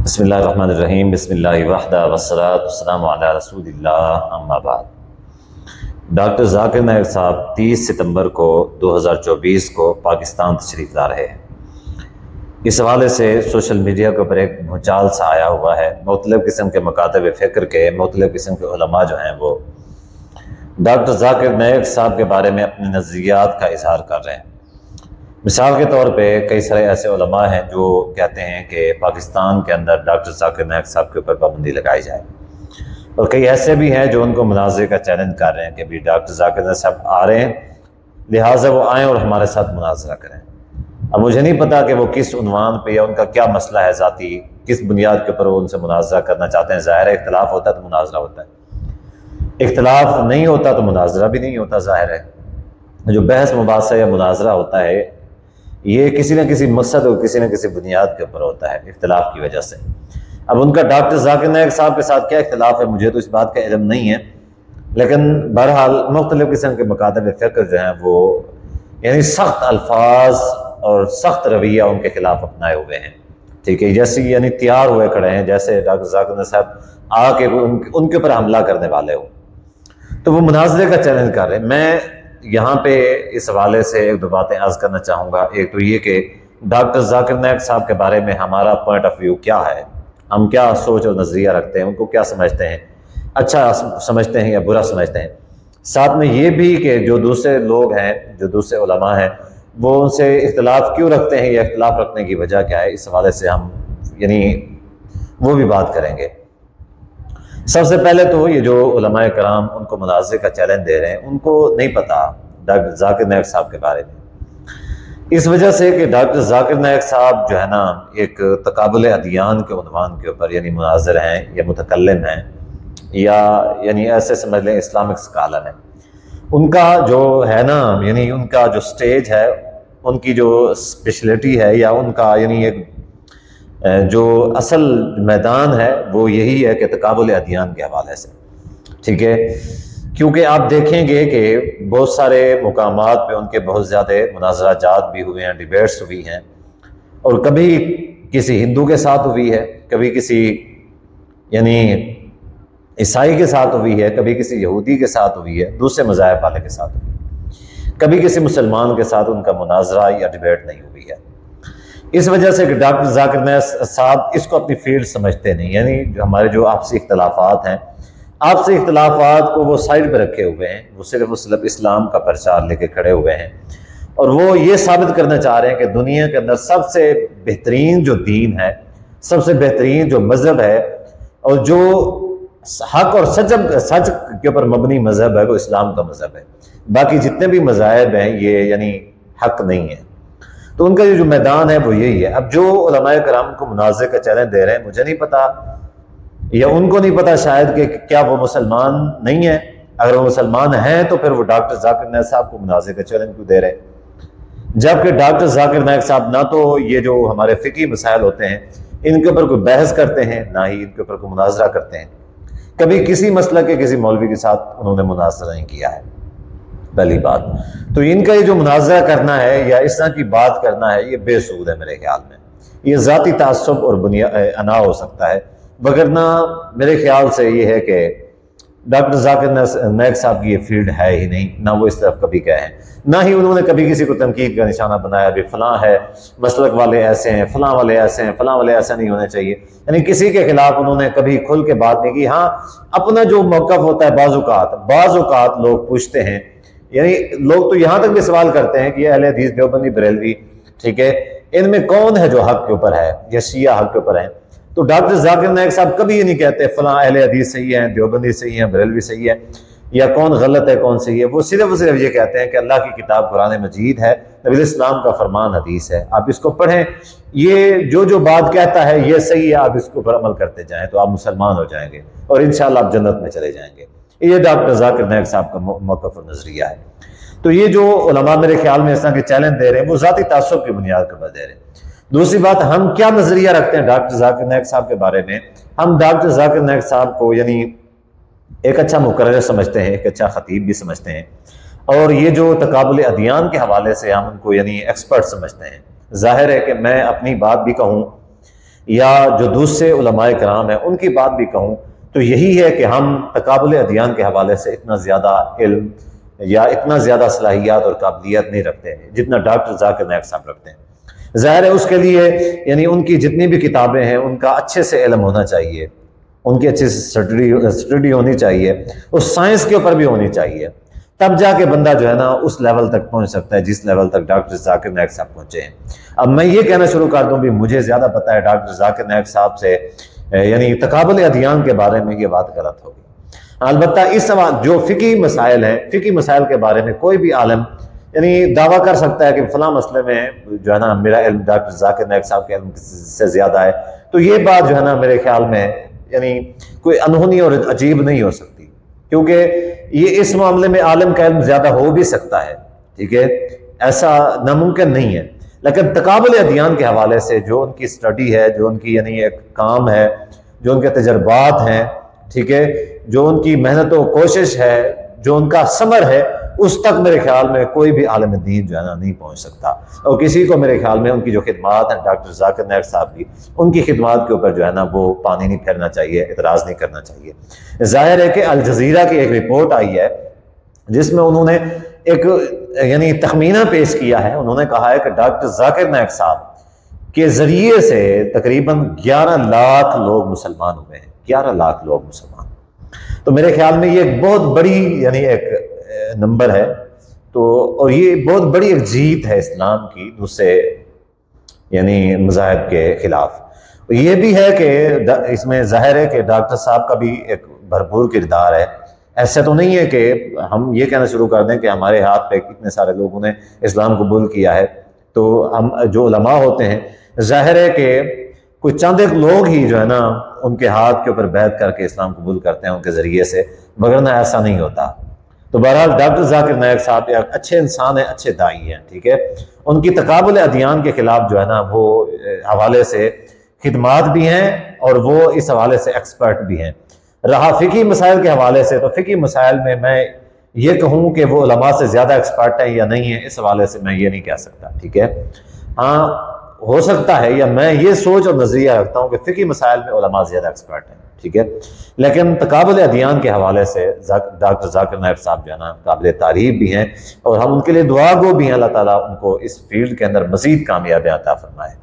बिस्मिल्लाहिर्रहमानिर्रहीम बिस्मिल्लाहि वहदा वस्सलातु वस्सलामु अला रसूलिल्लाह अम्मा बाद। डॉक्टर जाकिर नायक साहब 30 सितंबर को 2024 को पाकिस्तान तशरीफ़ ला रहे हैं। इस हवाले से सोशल मीडिया के ऊपर एक भूचाल सा आया हुआ है। मुख्तलिफ़ किस्म के मकातब फ़िक्र के मुख्तलिफ़ किस्म के उलमा जो हैं वो डॉक्टर जाकिर नायक साहब के बारे में अपने नज़रियात का इजहार कर रहे हैं। मिसाल के तौर पे कई सारे ऐसे उलमा हैं जो कहते हैं कि पाकिस्तान के अंदर डॉक्टर जाकिर नायक साहब के ऊपर पाबंदी लगाई जाए, और कई ऐसे भी हैं जो उनको मुनाज़रे का चैलेंज कर रहे हैं कि भी डॉक्टर जाकिर नायक साहब आ रहे हैं, लिहाजा वो आएँ और हमारे साथ मुनाज़रा करें। अब मुझे नहीं पता कि वो किस उन्वान पे या उनका क्या मसला है ज़ाती, किस बुनियाद के ऊपर वो उनसे मुनाज़रा करना चाहते हैं। ज़ाहिर है इख्तलाफ होता है तो मुनाज़रा होता है, इख्तलाफ नहीं होता तो मुनाज़रा भी नहीं होता। ज़ाहिर है जो बहस मुबासा या मुनाज़रा होता है ये किसी न किसी मकसद और किसी न किसी बुनियाद के ऊपर होता है इख्तलाफ की वजह से। अब उनका डॉक्टर जाकिर नायक साहब के साथ क्या इख्तलाफ है मुझे तो इस बात का इल्म नहीं है, लेकिन बहरहाल मुख्तलिफ़ किस्म के मकातब फ़िक्र जो हैं वो यानी सख्त अल्फाज और सख्त रवैया उनके खिलाफ अपनाए हुए हैं। ठीक है, जैसे यानी तैयार हुए खड़े हैं जैसे डॉक्टर जाकिर नायक साहब आके उनके ऊपर हमला करने वाले हो, तो वो मुनाज़रे का चैलेंज कर रहे हैं। मैं यहाँ पे इस हवाले से एक दो बातें अर्ज करना चाहूँगा। एक तो ये कि डॉक्टर जाकिर नायक साहब के बारे में हमारा पॉइंट ऑफ व्यू क्या है, हम क्या सोच और नज़रिया रखते हैं, उनको क्या समझते हैं, अच्छा समझते हैं या बुरा समझते हैं। साथ में ये भी कि जो दूसरे लोग हैं, जो दूसरे उलमा हैं, वो उनसे इख्तलाफ क्यों रखते हैं या इख्तलाफ रखने की वजह क्या है, इस हवाले से हम यानी वो भी बात करेंगे। सबसे पहले तो ये जो उलमाए कराम उनको मुनाज़रे का चैलेंज दे रहे हैं, उनको नहीं पता डॉक्टर जाकिर नायक साहब के बारे में, इस वजह से कि डॉक्टर जाकिर नायक साहब जो है ना एक तकाबुल अदियान के उन्वान के ऊपर यानी मुनाज़िर हैं या मुतकल्लिम हैं या यानी ऐसे समझ लें इस्लामिक स्कॉलर हैं। उनका जो है ना यानी उनका जो स्टेज है, उनकी जो स्पेशलिटी है या उनका यानी एक जो असल मैदान है वो यही है कि तकाबुल अदियान के हवाले से। ठीक है, क्योंकि आप देखेंगे कि बहुत सारे मुकामात पे उनके बहुत ज़्यादा मुनाज़राजात भी हुए हैं, डिबेट्स हुई हैं, और कभी किसी हिंदू के साथ हुई है, कभी किसी यानी ईसाई के साथ हुई है, कभी किसी यहूदी के साथ हुई है, दूसरे मज़ाहब वाले के साथ हुई है, कभी किसी मुसलमान के साथ उनका मुनाज़रा या डिबेट नहीं हुई है। इस वजह से कि डॉक्टर जाकिर नायक साहब इसको अपनी फील्ड समझते नहीं, यानी जो हमारे जो आपसी इख्तलाफात हैं, आपसी इख्तलाफात को वो साइड पर रखे हुए हैं, वो सिर्फ इस्लाम का प्रचार लेके खड़े हुए हैं, और वो ये साबित करना चाह रहे हैं कि दुनिया के अंदर सबसे बेहतरीन जो दीन है, सबसे बेहतरीन जो मज़हब है और जो हक और सच के ऊपर मबनी मज़हब है वो इस्लाम का मज़हब है। बाकी जितने भी मज़ाहब हैं ये यानी हक नहीं है। तो उनका जो मैदान है वो यही है। अब जो उलमाए कराम को मुनाज़रे का चैलेंज दे रहे हैं, मुझे नहीं पता या उनको नहीं पता शायद कि क्या वो मुसलमान नहीं है। अगर वो मुसलमान हैं तो फिर वो डॉक्टर जाकिर नायक साहब को मुनाज़रे का चैलेंज क्यों दे रहे हैं, जबकि डॉक्टर जाकिर नायक साहब ना तो ये जो हमारे फ़िक़ही मसाइल होते हैं इनके ऊपर कोई बहस करते हैं, ना ही इनके ऊपर कोई मुनाज़रा करते हैं। कभी किसी मसला के किसी मौलवी के साथ उन्होंने मुनाज़रा नहीं किया है, पहली बात। तो इनका ये जो मुनाज़रा करना है या इस तरह की बात करना है ये बेसूद है मेरे ख्याल में। ये ज़ाती तासुब और अना हो सकता है, वगरना मेरे ख्याल से ये है कि डॉक्टर जाकिर नायक साहब की ये फील्ड है ही नहीं, ना वो इस तरफ कभी गए हैं, ना ही उन्होंने कभी किसी को तनकीद का निशाना बनाया भी फलां है, मसलक वाले ऐसे हैं, फलां वाले ऐसे हैं, फलां वाले ऐसा नहीं होने चाहिए। यानी किसी के खिलाफ उन्होंने कभी खुल के बात नहीं की। हाँ, अपना जो मौक़िफ़ होता है बाज़-औक़ात लोग पूछते हैं, यानी लोग तो यहाँ तक भी सवाल करते हैं कि ये अहले हदीस देवबंदी बरेलवी, ठीक है, इनमें कौन है जो हक के ऊपर है या शिया हक के ऊपर है। तो डॉक्टर जाकिर नायक साहब कभी ये नहीं कहते फलां अहले हदीस सही है, देवबंदी सही है, बरेलवी सही है, या कौन गलत है कौन सही है। वो सिर्फ ये कहते हैं कि अल्लाह की किताब कुरान मजीद है, नबी इस्लाम का फरमान हदीस है, आप इसको पढ़ें, ये जो बात कहता है ये सही है, आप इसके ऊपर अमल करते जाएं तो आप मुसलमान हो जाएंगे और इंशाअल्लाह आप जन्नत में चले जाएंगे। ये डॉक्टर जाकिर नायक साहब का मौक़िफ़ और नज़रिया है। तो ये जो उलमा मेरे ख्याल में इस तरह के चैलेंज दे रहे हैं वो ज़ाती तासुब की बुनियाद पर दे रहे हैं। दूसरी बात, हम क्या नज़रिया रखते हैं डॉक्टर जाकिर नायक साहब के बारे में। हम डॉक्टर जाकिर नायक साहब को यानी एक अच्छा मुकर्रर समझते हैं, एक अच्छा ख़तीब भी समझते हैं, और ये जो तकाबुल अदियान के हवाले से हम उनको यानी एक्सपर्ट समझते हैं। जाहिर है कि मैं अपनी बात भी कहूँ या जो दूसरे उलमाए कराम हैं उनकी बात भी कहूँ तो यही है कि हम तकाबुल अदियान के हवाले से इतना ज़्यादा इल्म या इतना ज़्यादा सलाहियत और काबिलियत नहीं रखते हैं जितना डॉक्टर जाकिर नायक साहब रखते हैं। ज़ाहिर है उसके लिए यानी उनकी जितनी भी किताबें हैं उनका अच्छे से इल्म होना चाहिए, उनकी अच्छे से स्टडी होनी चाहिए, उस साइंस के ऊपर भी होनी चाहिए, तब जाके बंदा जो है ना उस लेवल तक पहुंच सकता है जिस लेवल तक डॉक्टर जाकिर नायक साहब पहुंचे हैं। अब मैं ये कहना शुरू कर दूं भी मुझे ज़्यादा पता है डॉक्टर जाकिर नायक साहब से यानी तकाबुल अदियान के बारे में ये बात गलत होगी। अलबत्ता इस सवाल जो फ़िकी मसाइल हैं, फ़िकी मसाइल के बारे में कोई भी आलम यानी दावा कर सकता है कि फ़लाँ मसले में जो है ना मेरा इल्म डॉक्टर जाकिर नायक साहब के इल्म से ज़्यादा है, तो ये बात जो है ना मेरे ख्याल में यानी कोई अनहोनी और अजीब नहीं हो सकती, क्योंकि ये इस मामले में आलम का इल्म ज़्यादा हो भी सकता है, ठीक है, ऐसा नामुमकिन नहीं है। लेकिन तकाबुल अदियान के हवाले से जो उनकी स्टडी है, जो उनकी यानी एक काम है, जो उनके तजर्बात हैं, ठीक है, जो उनकी मेहनत व कोशिश है, जो उनका समर है, उस तक मेरे ख्याल में कोई भी आलम दीन जो है ना नहीं पहुंच सकता। और किसी को मेरे ख्याल में उनकी जो खिदमात हैं डॉक्टर जाकिर नायक साहब की, उनकी खिदमात के ऊपर जो है ना वो पानी नहीं फेरना चाहिए, इतराज़ नहीं करना चाहिए। जाहिर है कि अल जज़ीरा की एक रिपोर्ट आई है जिसमें उन्होंने एक यानी तखमीना पेश किया है। उन्होंने कहा है कि डॉक्टर जाकिर नायक साहब के ज़रिए से तकरीबन 11 लाख लोग मुसलमान हुए हैं, 11 लाख लोग मुसलमान। तो मेरे ख्याल में ये एक बहुत बड़ी यानी एक नंबर है, तो और ये बहुत बड़ी एक जीत है इस्लाम की दूसरे यानी मज़ाहिब के खिलाफ। ये भी है कि इसमें जाहिर है कि डॉक्टर साहब का भी एक भरपूर किरदार है। ऐसा तो नहीं है कि हम ये कहना शुरू कर दें कि हमारे हाथ पे इतने सारे लोगों ने इस्लाम कबूल किया है, तो हम जो उलमा होते हैं जाहिर है कि कोई चंद एक लोग ही जो है ना उनके हाथ के ऊपर बैठ करके इस्लाम कबूल करते हैं उनके ज़रिए से, वरना ऐसा नहीं होता। तो बहरहाल डॉक्टर जाकिर नायक साहब एक अच्छे इंसान हैं, अच्छे दाई हैं, ठीक है। उनकी तकाबुल अदियान के खिलाफ जो है ना वो हवाले से खिदमात भी हैं और वो इस हवाले से एक्सपर्ट भी हैं। रहा फ़िकी मसाइल के हवाले से, तो फ़िकी मसाइल में मैं ये कहूँ कि वो उलमा से ज़्यादा एक्सपर्ट है या नहीं है, इस हवाले से मैं ये नहीं कह सकता, ठीक है। हाँ, हो सकता है या मैं ये सोच और नज़रिया रखता हूँ कि फ़िकी मसाइल में उलमा ज़्यादा एक्सपर्ट हैं, ठीक है। लेकिन तकाबुल अदियान के हवाले से डॉक्टर जाकिर नायक साहब जो है ना काबिल तारीफ़ भी हैं और हम उनके लिए दुआ गो भी हैं। अल्लाह ताला उनको इस फील्ड के अंदर मज़ीद कामयाबी अता फरमाए।